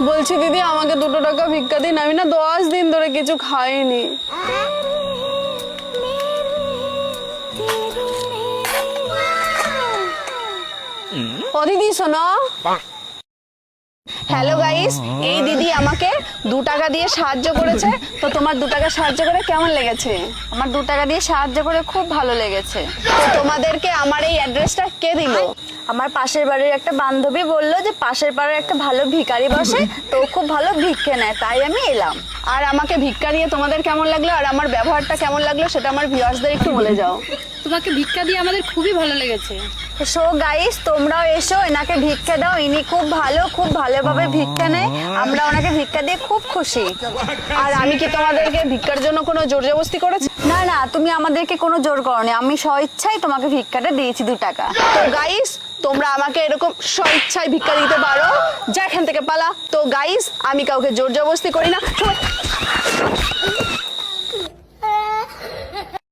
বলছি দিদি আমাকে 2 টাকা ভিক্ষা দিন, আমি না 10 দিন ধরে কিছু খাইনি। ও দিদি শোনো। হ্যালো গাইস, এই দিদি আমাকে 2 টাকা দিয়ে সাহায্য করেছে। তো তোমার 2 টাকা সাহায্য করে কেমন লেগেছে? আমার 2 টাকা দিয়ে সাহায্য করে খুব ভালো লেগেছে। তো তোমাদেরকে আমার এই অ্যাড্রেসটা কে দিল? আমার পাশের বাড়ির একটা বান্ধবী বললো যে পাশের পাড়ার একটা ভালো ভিখারি বসে, তো খুব ভালো ভিক্ষে নেয়, তাই আমি এলাম। আর আমাকে ভিক্ষা নিয়ে তোমাদের কেমন লাগলো আর আমার ব্যবহারটা কেমন লাগলো সেটা আমার ভিউয়ার্সদের একটু বলে যাও। তোমাকে ভিক্ষা দিয়ে আমাদের খুবই ভালো লেগেছে। সো গাইস, তোমরাও এসো, এনাকে ভিক্ষা দাও। ইনি খুব ভালোভাবে ভিক্ষা নেয়। আমরা ওনাকে ভিক্ষা দিয়ে খুব খুশি। আর আমি কি তোমাদেরকে ভিক্ষার জন্য কোনো জোর জবরদস্তি করেছি? না না, তুমি আমাদেরকে কোনো জোর করোনি, আমি স্বইচ্ছায় তোমাকে ভিক্ষাটা দিয়েছি 2 টাকা। তো গাইস, তোমরা আমাকে এরকম স্বইচ্ছায় ভিক্ষা দিতে পারো, যা এখান থেকে পালা। তো গাইস, আমি কাউকে জোর জবরদস্তি করি না।